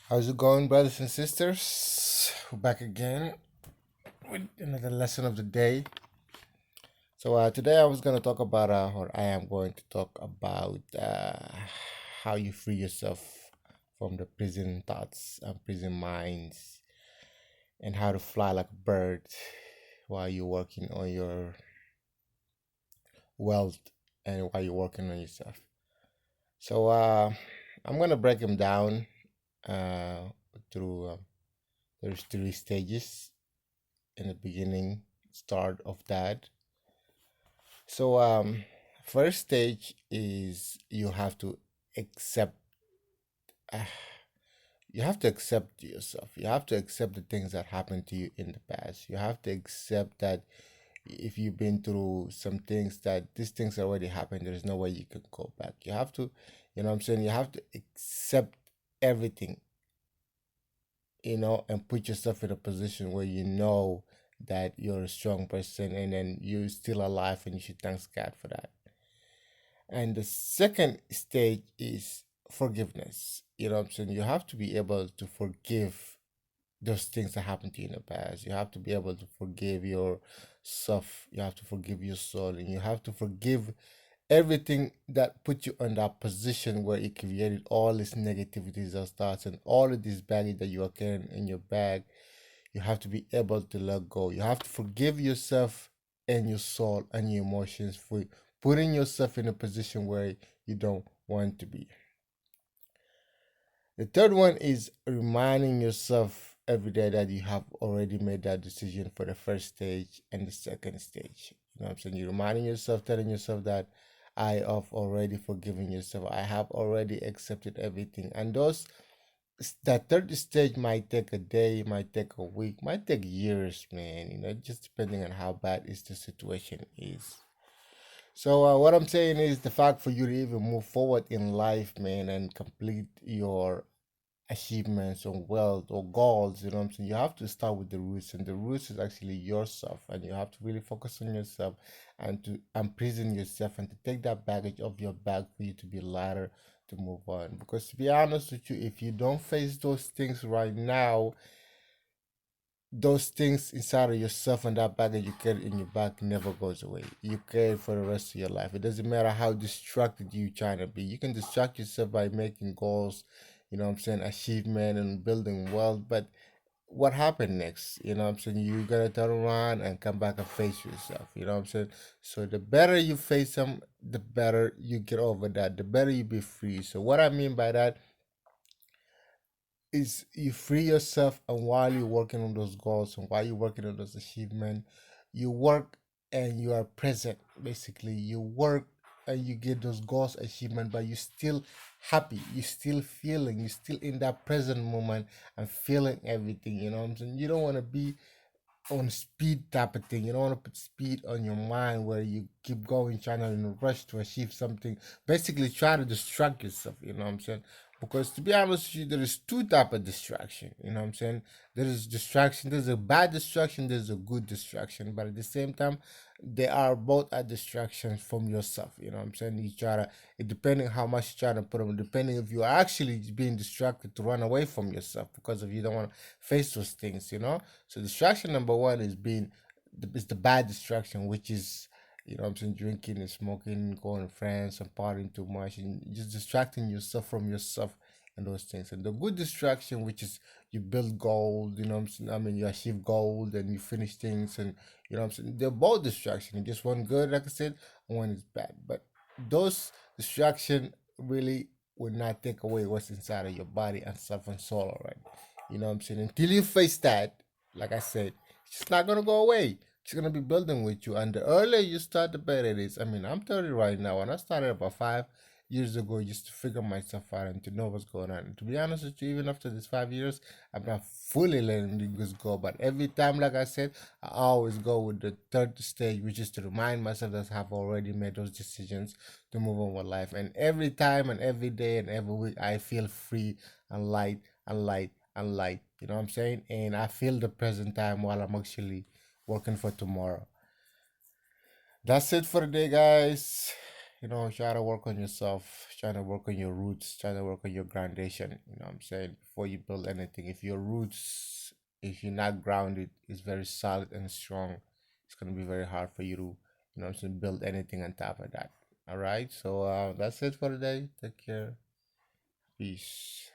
How's it going, brothers and sisters? We're back again with another lesson of the day. So today I was gonna talk about, or I am going to talk about how you free yourself from the prison thoughts and prison minds, and how to fly like a bird while you're working on your wealth and while you're working on yourself. So I'm gonna break them down uh, through there's three stages in the beginning start of that. So first stage is accept uh, you have to accept yourself. You have to accept the things that happened to you in the past. You have to accept that if you've been through some things, that these things already happened, there's no way you can go back. You have to, what I'm saying, you have to accept everything, and put yourself in a position where you know that you're a strong person and then you're still alive and you should thank God for that. And the second stage is forgiveness. You know what I'm saying? You have to be able to forgive those things that happened to you in the past. You have to be able to forgive yourself. You have to forgive your soul, and you have to forgive everything that put you in that position where it created all these negativities and thoughts and all of this baggage that you are carrying in your bag. You have to be able to let go. You have to forgive yourself and your soul and your emotions for putting yourself in a position where you don't want to be. The third one is reminding yourself every day that you have already made that decision for the first stage and the second stage. You know what I'm saying? You're reminding yourself, telling yourself that I have already forgiven yourself. I have already accepted everything. And that third stage might take a day, might take a week, might take years, man. Just depending on how bad is the situation is. So what I'm saying is the fact for you to even move forward in life, man, and complete your achievements or wealth or goals, you know what I'm saying? You have to start with the roots, and the roots is actually yourself, and you have to really focus on yourself and to imprison yourself and to take that baggage off your back for you to be lighter to move on. Because to be honest with you, if you don't face those things right now, those things inside of yourself and that baggage you carry in your back never goes away. You carry it for the rest of your life. It doesn't matter how distracted you trying to be. You can distract yourself by making goals, you know what I'm saying, achievement and building wealth. But what happened next? You know what I'm saying? You gotta turn around and come back and face yourself. You know what I'm saying? So the better you face them, the better you get over that. The better you be free. So what I mean by that is you free yourself, and while you're working on those goals and while you're working on those achievements, you work and you are present. Basically, you work and you get those goals achievement, but you still happy, you still feeling, you still in that present moment and feeling everything. You know what I'm saying? You don't want to be on speed type of thing. You don't want to put speed on your mind where you keep going, trying to in a rush to achieve something. Basically, try to distract yourself. You know what I'm saying? Because to be honest with you, there is two type of distraction. You know what I'm saying? There is distraction. There's a bad distraction. There's a good distraction. But at the same time, they are both a distraction from yourself. You know what I'm saying? You try to, it depending how much you try to put them, depending if you are actually being distracted to run away from yourself because of you don't want to face those things. So distraction number one is the bad distraction, which is, you know what I'm saying, drinking and smoking, going with friends and partying too much and just distracting yourself from yourself and those things. And the good distraction, which is you build gold, you know what I'm saying? I mean, you achieve gold and you finish things, and you know what I'm saying? They're both distraction. Just one good, like I said, and one is bad. But those distraction really will not take away what's inside of your body and stuff and soul already. You know what I'm saying? Until you face that, like I said, it's just not gonna go away. It's gonna be building with you. And the earlier you start, the better it is. I mean, I'm 30 right now, and I started about 5 years ago just to figure myself out and to know what's going on. And to be honest with you, even after these 5 years, I'm not fully letting this go. But every time, like I said, I always go with the third stage, which is to remind myself that I've already made those decisions to move on with life. And every time and every day and every week, I feel free and light and light and light. You know what I'm saying? And I feel the present time while I'm actually working for tomorrow. That's it for today, guys. Try to work on yourself, trying to work on your roots, trying to work on your groundation. What I'm saying, before you build anything, if your roots, if you're not grounded, is very solid and strong, it's gonna be very hard for you to, I'm saying, build anything on top of that. All right, so that's it for today. Take care. Peace.